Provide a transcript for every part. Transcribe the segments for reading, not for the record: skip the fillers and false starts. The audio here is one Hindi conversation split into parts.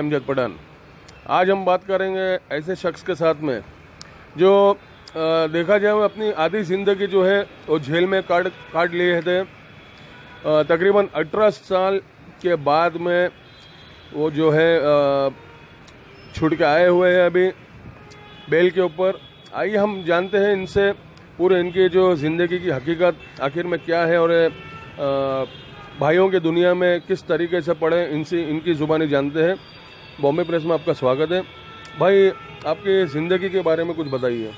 अमजद पठान। आज हम बात करेंगे ऐसे शख्स के साथ में जो देखा जाए वो अपनी आधी ज़िंदगी जो है वो जेल में काट लिए थे। तकरीबन 18 साल के बाद में वो जो है छूट के आए हुए हैं अभी बेल के ऊपर। आइए हम जानते हैं इनसे पूरे इनकी जो ज़िंदगी की हकीकत आखिर में क्या है और भाइयों की दुनिया में किस तरीके से पढ़े, इनसे इनकी ज़ुबानी जानते हैं। बॉम्बे प्रेस में आपका स्वागत है। भाई, आपकी ज़िंदगी के बारे में कुछ बताइए।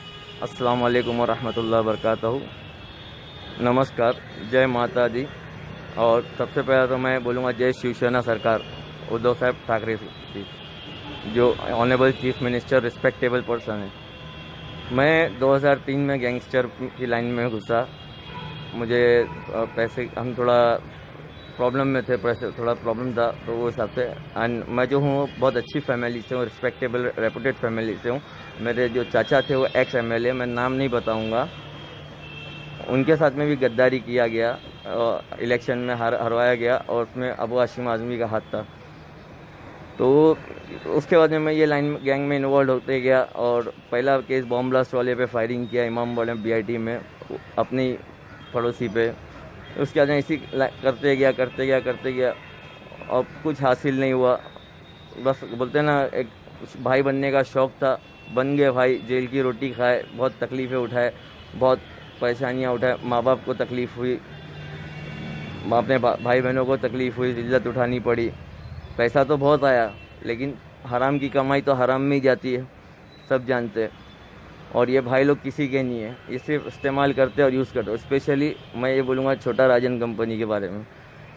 अस्सलाम वालेकुम व रहमतुल्लाह व बरकातहू। नमस्कार, जय माता दी। और सबसे पहले तो मैं बोलूँगा जय शिवसेना सरकार, उद्धव साहब ठाकरे जी, जो honourable chief minister respectable person है। मैं 2003 में गैंगस्टर की लाइन में घुसा। मुझे पैसे, हम थोड़ा प्रॉब्लम में थे, पैसे थोड़ा प्रॉब्लम था, तो वो हिसाब से। एंड मैं जो हूँ बहुत अच्छी फैमिली से हूँ, रिस्पेक्टेबल रेपुटेड फैमिली से हूँ। मेरे जो चाचा थे वो एक्स एमएलए, मैं नाम नहीं बताऊँगा, उनके साथ में भी गद्दारी किया गया, इलेक्शन में हरवाया गया और उसमें अबू हाशिम आज़मी का हाथ था। तो उसके बाद में मैं ये लाइन गैंग में इन्वॉल्व होते गया और पहला केस बॉम्ब ब्लास्ट वाले पे फायरिंग किया इमाम वाले बीआईटी में, अपनी पड़ोसी पे। उसके बाद इसी करते गया और कुछ हासिल नहीं हुआ। बस बोलते हैं ना, एक भाई बनने का शौक़ था, बन गए भाई। जेल की रोटी खाए, बहुत तकलीफ़ें उठाए, बहुत परेशानियां उठाए, माँ बाप को तकलीफ़ हुई, अपने भाई बहनों को तकलीफ़ हुई, इज्जत उठानी पड़ी। पैसा तो बहुत आया, लेकिन हराम की कमाई तो हराम में ही जाती है, सब जानते हैं। और ये भाई लोग किसी के नहीं है, ये सिर्फ इस्तेमाल करते और यूज़ करते। स्पेशली मैं ये बोलूँगा छोटा राजन कंपनी के बारे में,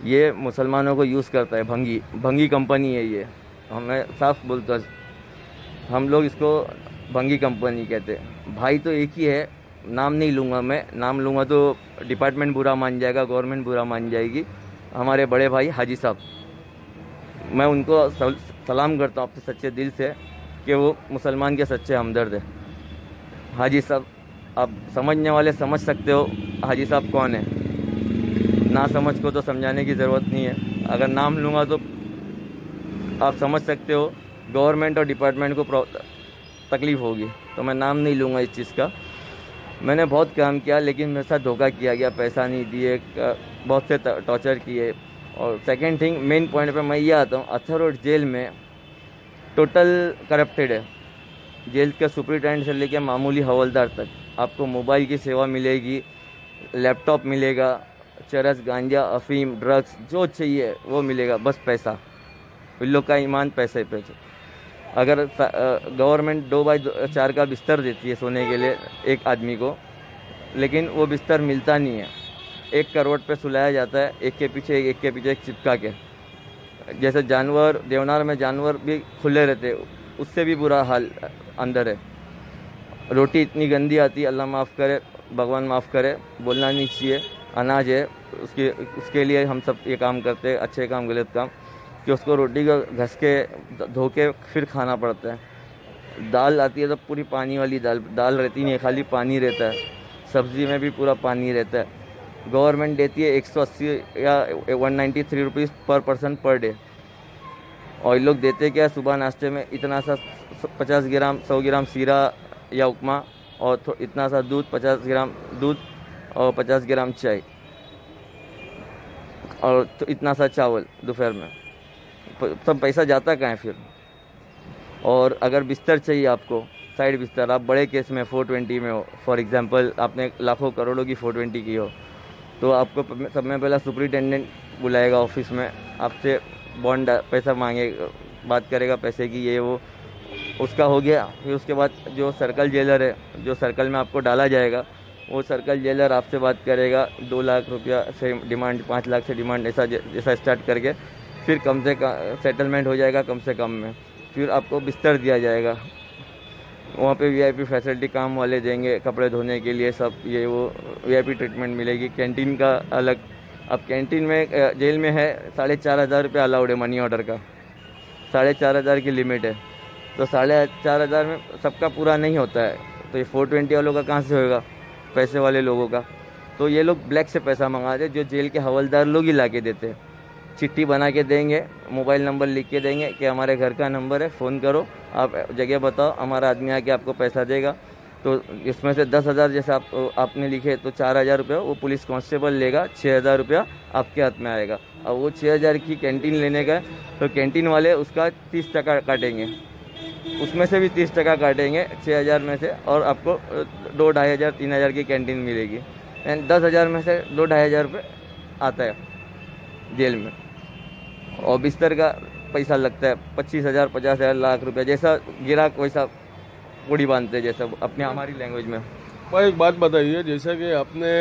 ये मुसलमानों को यूज़ करता है। भंगी कंपनी है ये, हमें साफ बोलता है, हम लोग इसको भंगी कंपनी कहते हैं। भाई तो एक ही है, नाम नहीं लूँगा मैं, नाम लूँगा तो डिपार्टमेंट बुरा मान जाएगा, गवर्नमेंट बुरा मान जाएगी। हमारे बड़े भाई हाजी साहब, मैं उनको सलाम करता हूँ अपने सच्चे दिल से कि वो मुसलमान के सच्चे हमदर्द है। हाजी साहब, आप समझने वाले समझ सकते हो हाजी साहब कौन है, ना समझ को तो समझाने की ज़रूरत नहीं है। अगर नाम लूँगा तो आप समझ सकते हो, गवर्नमेंट और डिपार्टमेंट को तकलीफ़ होगी, तो मैं नाम नहीं लूँगा इस चीज़ का। मैंने बहुत काम किया, लेकिन मेरे साथ धोखा किया गया, पैसा नहीं दिए, बहुत से टॉर्चर किए। और सेकंड थिंग, मेन पॉइंट पे मैं ये आता हूँ, अथर रोड जेल में टोटल करप्टेड है। जेल के सुपरिटेंडेंट से लेकर मामूली हवलदार तक आपको मोबाइल की सेवा मिलेगी, लैपटॉप मिलेगा, चरस, गांजा, अफीम, ड्रग्स जो चाहिए वो मिलेगा, बस पैसा। उन लोग का ईमान पैसे पे। अगर गवर्नमेंट 2x4 का बिस्तर देती है सोने के लिए एक आदमी को, लेकिन वो बिस्तर मिलता नहीं है। 1 करोड़ पे सुलाया जाता है, एक के पीछे एक चिपका के। जैसे जानवर, देवनार में जानवर भी खुले रहते, उससे भी बुरा हाल अंदर है। रोटी इतनी गंदी आती है, अल्लाह माफ़ करे, भगवान माफ़ करे, बोलना नहीं चाहिए। अनाज है, उसके लिए हम सब ये काम करते हैं, अच्छे काम गलत काम, कि उसको रोटी को घस के धो के फिर खाना पड़ता है। दाल आती है तो पूरी पानी वाली दाल रहती नहीं है, खाली पानी रहता है। सब्ज़ी में भी पूरा पानी रहता है। गवर्नमेंट देती है 180 या 193 रुपीज़ पर पर्सन पर डे। और ये लोग देते क्या, सुबह नाश्ते में इतना सा 50 ग्राम 100 ग्राम सीरा या उपमा और इतना सा दूध, 50 ग्राम दूध और 50 ग्राम चाय और तो इतना सा चावल दोपहर में। सब पैसा जाता कहाँ है फिर। और अगर बिस्तर चाहिए आपको, साइड बिस्तर, आप बड़े केस में 420 में हो, फॉर एग्जांपल आपने लाखों करोड़ों की 420 की हो, तो आपको सब में पहला सुपरिटेंडेंट बुलाएगा ऑफिस में, आपसे बॉन्ड पैसा मांगेगा, बात करेगा पैसे की, ये वो, उसका हो गया। फिर उसके बाद जो सर्कल जेलर है, जो सर्कल में आपको डाला जाएगा, वो सर्कल जेलर आपसे बात करेगा 2 लाख रुपया से डिमांड, 5 लाख से डिमांड, ऐसा स्टार्ट करके फिर कम से कम सेटलमेंट हो जाएगा कम से कम में। फिर आपको बिस्तर दिया जाएगा, वहाँ पे वीआईपी फैसिलिटी काम वाले देंगे, कपड़े धोने के लिए सब, ये वो वीआईपी ट्रीटमेंट मिलेगी। कैंटीन का अलग। अब कैंटीन में जेल में है 4,500 रुपये अलाउड है, मनी ऑर्डर का 4,500 की लिमिट है। तो 4,500 में सबका पूरा नहीं होता है, तो ये 420 वालों का कहाँ से होगा, पैसे वाले लोगों का। तो ये लोग ब्लैक से पैसा मंगाते, जो जेल के हवलदार लोग ही ला के देते हैं। चिट्ठी बना के देंगे, मोबाइल नंबर लिख के देंगे कि हमारे घर का नंबर है, फ़ोन करो, आप जगह बताओ, हमारा आदमी आके आपको पैसा देगा। तो इसमें से 10,000 जैसे आपने लिखे तो 4,000 रुपये वो पुलिस कांस्टेबल लेगा, 6,000 रुपया आपके हाथ में आएगा। अब वो 6,000 की कैंटीन लेने का तो कैंटीन वाले उसका 30% काटेंगे, उसमें से भी 30% काटेंगे 6,000 में से, और आपको 2,000, 2,500, 3,000 की कैंटीन मिलेगी। एंड 10,000 में से 2,000 रुपये आता है जेल में, और बिस्तर का पैसा लगता है 25,000, 50,000, लाख रुपया, जैसा गिराक वैसा पूड़ी बांधते, जैसा अपने हमारी लैंग्वेज में। पर एक बात बताइए, जैसा कि आपने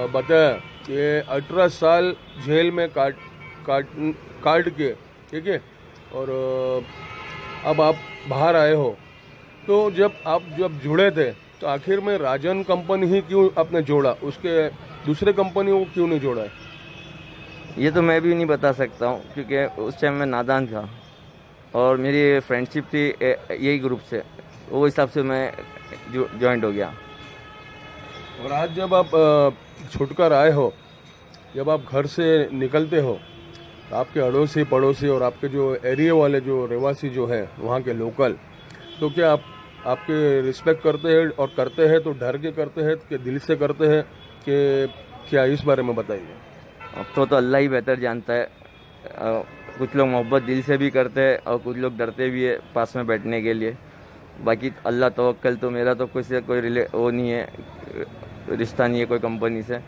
बताया कि 18 साल जेल में काट के, ठीक है, और अब आप बाहर आए हो, तो जब जुड़े थे तो आखिर में राजन कंपनी ही क्यों आपने जोड़ा, उसके दूसरे कंपनी को क्यों नहीं जोड़ा है? ये तो मैं भी नहीं बता सकता हूँ, क्योंकि उस टाइम मैं नादान था और मेरी फ्रेंडशिप थी यही ग्रुप से, वो हिसाब से मैं ज्वाइंट हो गया। और आज जब आप छुटकर आए हो, जब आप घर से निकलते हो, तो आपके अड़ोसी पड़ोसी और आपके जो एरिया वाले जो रहवासी जो है वहाँ के लोकल, तो क्या आपके रिस्पेक्ट करते हैं, और करते हैं तो डर के करते हैं कि दिल से करते हैं, कि क्या, इस बारे में बताइए। अब तो अल्लाह ही बेहतर जानता है। कुछ लोग मोहब्बत दिल से भी करते हैं और कुछ लोग डरते भी है पास में बैठने के लिए। बाकी अल्लाह तवक्कल, तो मेरा तो कोई वो नहीं है, रिश्ता नहीं है कोई कंपनी से।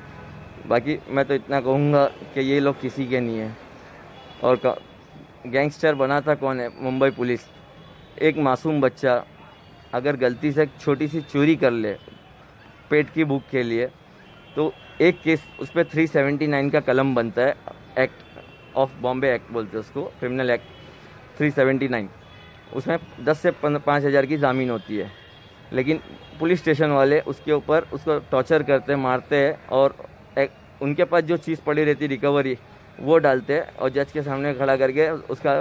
बाकी मैं तो इतना कहूँगा कि ये लोग किसी के नहीं है। और गैंगस्टर बनाता कौन है? मुंबई पुलिस। एक मासूम बच्चा अगर गलती से छोटी सी चोरी कर ले पेट की भूख के लिए, तो एक केस उस पर 379 का कलम बनता है, एक्ट ऑफ बॉम्बे एक्ट बोलते हैं उसको, क्रिमिनल एक्ट 379। उसमें 10 से 5,000 की ज़मीन होती है, लेकिन पुलिस स्टेशन वाले उसके ऊपर उसको टॉर्चर करते हैं, मारते हैं, और उनके पास जो चीज़ पड़ी रहती रिकवरी वो डालते हैं और जज के सामने खड़ा करके उसका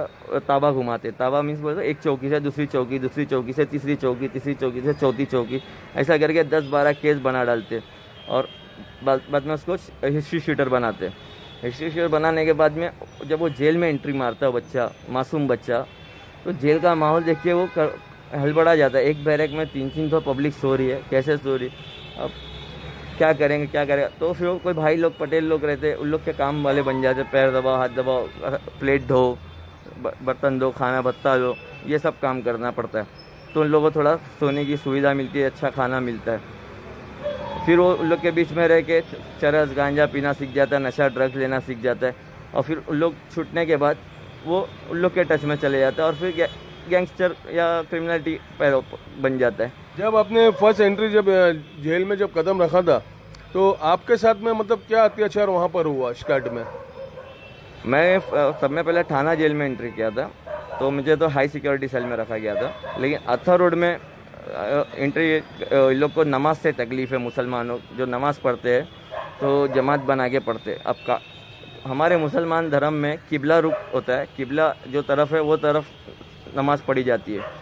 ताबा घुमाते। ताबा मीन्स बोलते एक चौकी से दूसरी चौकी, दूसरी चौकी से तीसरी चौकी, तीसरी चौकी से चौथी चौकी, ऐसा करके 10-12 केस बना डालते और बाद में उसको हिस्ट्री शीटर बनाते। हिस्ट्री शीटर बनाने के बाद में जब वो जेल में एंट्री मारता है बच्चा, मासूम बच्चा, तो जेल का माहौल देखिए वो हड़बड़ा जाता है। एक बैरक में 3-3 तो पब्लिक सो रही है, कैसे सो रही, अब क्या करेंगे क्या करेगा। तो फिर कोई भाई लोग पटेल लोग रहते, उन लोग के काम वाले बन जाते, पैर दबाओ, हाथ दबाओ, प्लेट धो, बर्तन धो, खाना भत्ता दो, ये सब काम करना पड़ता है। तो उन लोगों को थोड़ा सोने की सुविधा मिलती है, अच्छा खाना मिलता है। फिर वो उन लोग के बीच में रह के चरस गांजा पीना सीख जाता है, नशा ड्रग्स लेना सीख जाता है, और फिर उन लोग छूटने के बाद वो उन लोग के टच में चले जाता है और फिर गैंगस्टर या क्रिमिनलिटी बन जाता है। जब आपने फर्स्ट एंट्री जब जेल में जब कदम रखा था, तो आपके साथ में मतलब क्या अत्याचार वहाँ पर हुआ स्टार्ट में? मैं सब में पहले थाना जेल में एंट्री किया था, तो मुझे तो हाई सिक्योरिटी सेल में रखा गया था। लेकिन अथा रोड में एंट्री, लोग को नमाज से तकलीफ़ है, मुसलमानों जो नमाज़ पढ़ते हैं तो जमात बना के पढ़ते। अब हमारे मुसलमान धर्म में किबला रुख होता है, किबला जो तरफ है वो तरफ नमाज पढ़ी जाती है।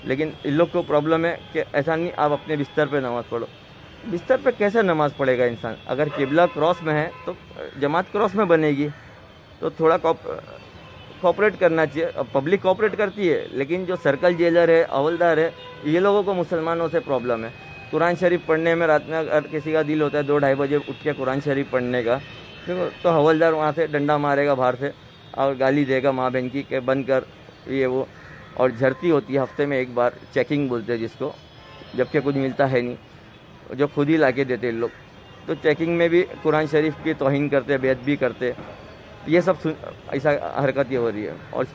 लेकिन इन लोग को प्रॉब्लम है कि ऐसा नहीं, आप अपने बिस्तर पे नमाज़ पढ़ो। बिस्तर पे कैसे नमाज़ पढ़ेगा इंसान? अगर किबला क्रॉस में है तो जमात क्रॉस में बनेगी। तो थोड़ा कोऑपरेट करना चाहिए। अब पब्लिक कोऑपरेट करती है, लेकिन जो सर्कल जेलर है, हवलदार है, ये लोगों को मुसलमानों से प्रॉब्लम है। कुरान शरीफ पढ़ने में रात में अगर किसी का दिल होता है 2-2:30 बजे उठ के कुरान शरीफ पढ़ने का, तो हवलदार वहाँ से डंडा मारेगा बाहर से और गाली देगा माँ बहन की कि बंद कर ये वो। और झरती होती है हफ्ते में एक बार, चेकिंग बोलते हैं जिसको, जबकि कुछ मिलता है नहीं, जो खुद ही ला के देते लोग। तो चेकिंग में भी कुरान शरीफ की तौहीन करते, बेअदबी भी करते। ये सब ऐसा हरकत ये हो रही है। और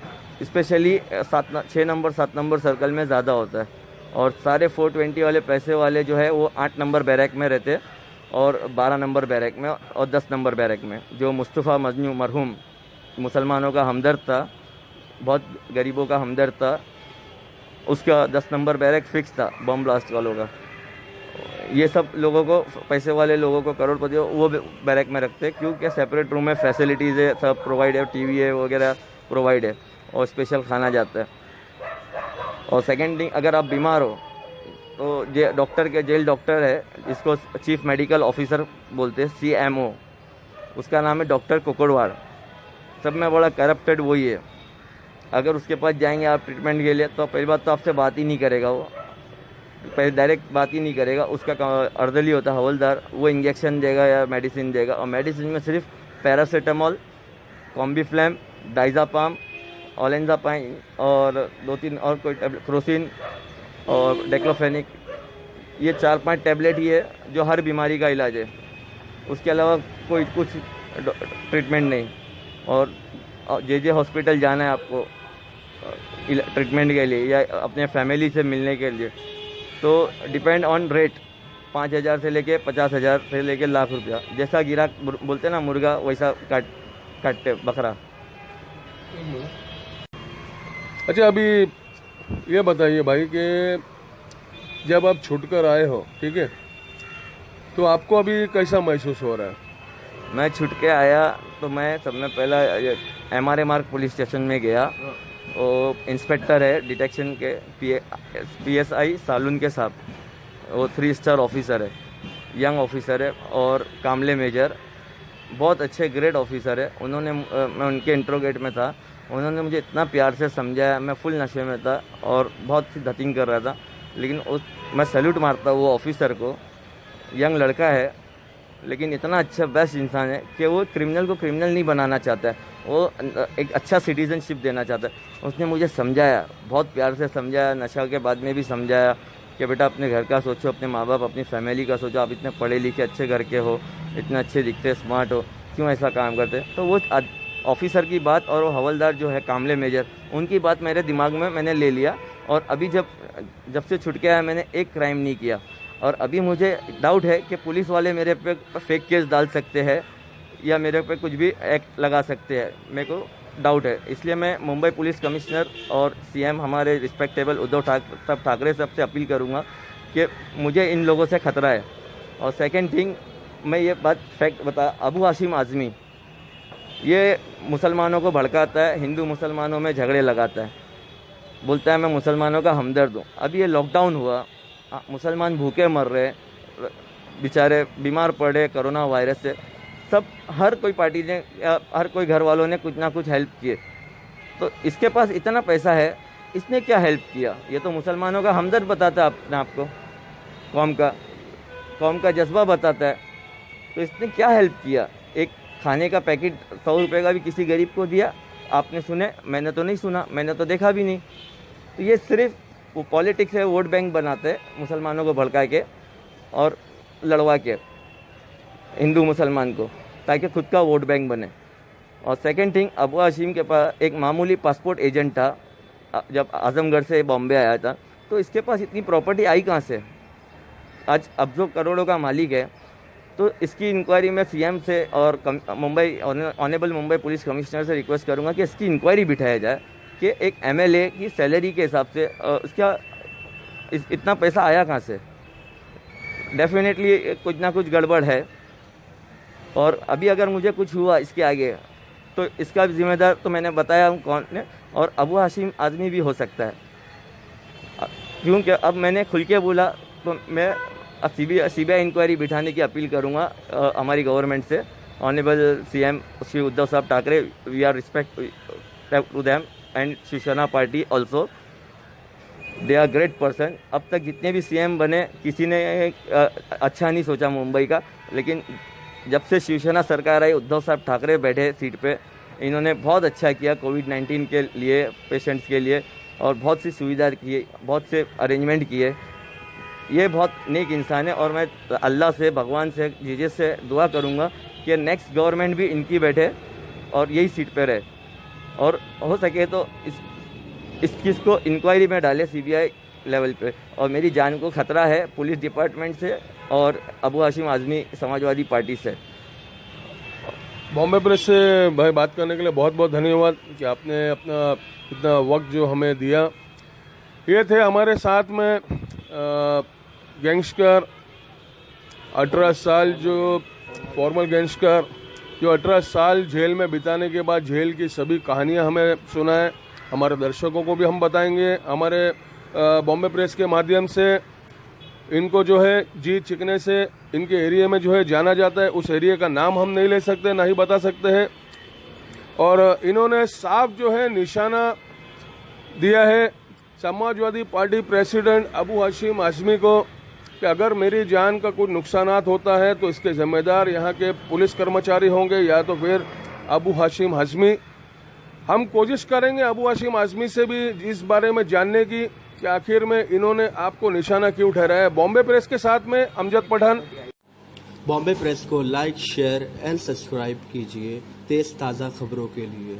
स्पेशली 6 नंबर 7 नंबर सर्कल में ज़्यादा होता है। और सारे 420 वाले पैसे वाले जो है वो 8 नंबर बैरक में रहते और 12 नंबर बैरक में और 10 नंबर बैरक में। जो मुस्तफ़ा मजनू मरहूम मुसलमानों का हमदर्द था, बहुत गरीबों का हमदर्द था, उसका 10 नंबर बैरक फिक्स था बम ब्लास्ट वालों का। ये सब लोगों को, पैसे वाले लोगों को, करोड़पति वो बैरक में रखते हैं, क्योंकि सेपरेट रूम में फैसिलिटीज़ है, सब प्रोवाइड है, टीवी है वगैरह प्रोवाइड है और स्पेशल खाना जाता है। और सेकेंड थिंग, अगर आप बीमार हो तो डॉक्टर के जेल डॉक्टर है जिसको चीफ मेडिकल ऑफिसर बोलते हैं, CMO, उसका नाम है डॉक्टर कोकड़वाड़। सब में बड़ा करप्टेड वही है। अगर उसके पास जाएंगे आप ट्रीटमेंट के लिए तो पहली बात तो आपसे बात ही नहीं करेगा, वो पहले डायरेक्ट बात ही नहीं करेगा। उसका अर्दली होता है हवलदार, वो इंजेक्शन देगा या मेडिसिन देगा, और मेडिसिन में सिर्फ पैरासीटामॉल, कॉम्बीफ्लैम, डाइज़ापाम, ओलेंजापाइन और 2-3 और कोई टैबलेट, क्रोसिन और डेक्लोफेनिक, ये 4-5 टैबलेट ही है जो हर बीमारी का इलाज है। उसके अलावा कोई कुछ ट्रीटमेंट नहीं। और जे हॉस्पिटल जाना है आपको ट्रीटमेंट के लिए या अपने फैमिली से मिलने के लिए, तो डिपेंड ऑन रेट, 5,000 से लेके 50,000 से लेके लाख रुपया, जैसा गिराक बोलते हैं ना मुर्गा, वैसा काटते बकरा। अच्छा, अभी ये बताइए भाई कि जब आप छूट कर आए हो, ठीक है, तो आपको अभी कैसा महसूस हो रहा है? मैं छूट के आया तो मैं सबसे पहला MRA मार्ग पुलिस स्टेशन में गया। वो इंस्पेक्टर है डिटेक्शन के, PSI सालून के साहब, वो 3 स्टार ऑफिसर है, यंग ऑफिसर है और कामले मेजर, बहुत अच्छे ग्रेट ऑफिसर है। उन्होंने, मैं उनके इंट्रोगेट में था, उन्होंने मुझे इतना प्यार से समझाया। मैं फुल नशे में था और बहुत सी धतिंग कर रहा था, लेकिन मैं सैल्यूट मारता हूँ वो ऑफिसर को। यंग लड़का है लेकिन इतना अच्छा बेस्ट इंसान है कि वो क्रिमिनल को क्रिमिनल नहीं बनाना चाहता है, वो एक अच्छा सिटीजनशिप देना चाहता है। उसने मुझे समझाया, बहुत प्यार से समझाया, नशा के बाद में भी समझाया कि बेटा अपने घर का सोचो, अपने माँ बाप, अपनी फैमिली का सोचो, आप इतने पढ़े लिखे अच्छे घर के हो, इतने अच्छे दिखते, स्मार्ट हो, क्यों ऐसा काम करते। तो वो ऑफिसर की बात और वो हवलदार जो है कामले मेजर, उनकी बात मेरे दिमाग में मैंने ले लिया। और अभी जब से छुट के आया मैंने एक क्राइम नहीं किया। और अभी मुझे डाउट है कि पुलिस वाले मेरे पे फेक केस डाल सकते हैं या मेरे पे कुछ भी एक्ट लगा सकते हैं, मेरे को डाउट है। इसलिए मैं मुंबई पुलिस कमिश्नर और CM हमारे रिस्पेक्टेबल उद्धव ठाकरे साहब से अपील करूंगा कि मुझे इन लोगों से खतरा है। और सेकंड थिंग, मैं ये बात फैक्ट बता, अबू हाशिम आज़मी ये मुसलमानों को भड़काता है, हिंदू मुसलमानों में झगड़े लगाता है, बोलता है मैं मुसलमानों का हमदर्द हूँ। अभी ये लॉकडाउन हुआ, मुसलमान भूखे मर रहे, बेचारे बीमार पड़े कोरोना वायरस से, सब हर कोई पार्टी ने, हर कोई घर वालों ने कुछ ना कुछ हेल्प किए। तो इसके पास इतना पैसा है, इसने क्या हेल्प किया? ये तो मुसलमानों का हमदर्द बताता है अपने आप को, कौम का जज्बा बताता है। तो इसने क्या हेल्प किया? एक खाने का पैकेट 100 रुपये का भी किसी गरीब को दिया? आपने सुने? मैंने तो नहीं सुना, मैंने तो देखा भी नहीं। तो ये सिर्फ वो पॉलिटिक्स है, वोट बैंक बनाते हैं मुसलमानों को भड़का के और लड़वा के हिंदू मुसलमान को, ताकि खुद का वोट बैंक बने। और सेकंड थिंग, अबू हाशिम के पास एक मामूली पासपोर्ट एजेंट था, जब आजमगढ़ से बॉम्बे आया था, तो इसके पास इतनी प्रॉपर्टी आई कहाँ से? आज अब्जो करोड़ों का मालिक है। तो इसकी इंक्वायरी मैं CM से और ऑनेबल मुंबई पुलिस कमिश्नर से रिक्वेस्ट करूंगा कि इसकी इंक्वायरी बिठाया जाए कि एक MLA की सैलरी के हिसाब से इसका इतना पैसा आया कहाँ से। डेफिनेटली कुछ ना कुछ गड़बड़ है। और अभी अगर मुझे कुछ हुआ इसके आगे तो इसका जिम्मेदार तो मैंने बताया हूँ कौन है, और अबू हाशिम आज़मी भी हो सकता है। क्योंकि अब मैंने खुल के बोला तो मैं CBI इंक्वायरी बिठाने की अपील करूँगा हमारी गवर्नमेंट से। ऑनेबल CM श्री उद्धव साहब Thackeray, we are respect to them and Shivsena party also, they are great person. अब तक जितने भी CM बने किसी ने अच्छा नहीं सोचा मुंबई का, लेकिन जब से शिवसेना सरकार आई, उद्धव साहब ठाकरे बैठे सीट पे, इन्होंने बहुत अच्छा किया कोविड-19 के लिए, पेशेंट्स के लिए, और बहुत सी सुविधा की, बहुत से अरेंजमेंट किए। ये बहुत नेक इंसान है और मैं अल्लाह से, भगवान से, जीसस से दुआ करूँगा कि नेक्स्ट गवर्नमेंट भी इनकी बैठे और यही सीट पे रहे, और हो सके तो इस चीज़ को इंक्वायरी में डाले CBI लेवल पे। और मेरी जान को खतरा है पुलिस डिपार्टमेंट से और अबू हाशिम आज़मी समाजवादी पार्टी से। बॉम्बे प्रेस से भाई बात करने के लिए बहुत बहुत धन्यवाद कि आपने अपना इतना वक्त जो हमें दिया। ये थे हमारे साथ में गैंगस्टर 18 साल, जो फॉर्मल गैंगस्टर जो 18 साल जेल में बिताने के बाद जेल की सभी कहानियां हमें सुनाए, हमारे दर्शकों को भी हम बताएंगे हमारे बॉम्बे प्रेस के माध्यम से। इनको जो है जी चिकने से इनके एरिया में जो है जाना जाता है, उस एरिया का नाम हम नहीं ले सकते, ना ही बता सकते हैं। और इन्होंने साफ जो है निशाना दिया है समाजवादी पार्टी प्रेसिडेंट अबू हाशिम हाशमी को कि अगर मेरी जान का कुछ नुकसानात होता है तो इसके जिम्मेदार यहाँ के पुलिस कर्मचारी होंगे या तो फिर अबू हाशिम हाशमी। हम कोशिश करेंगे अबू हाशिम हाशमी से भी इस बारे में जानने की कि आखिर में इन्होंने आपको निशाना क्यों ठहराया। बॉम्बे प्रेस के साथ में अमजद पठान। बॉम्बे प्रेस को लाइक, शेयर एंड सब्सक्राइब कीजिए तेज़ ताज़ा खबरों के लिए।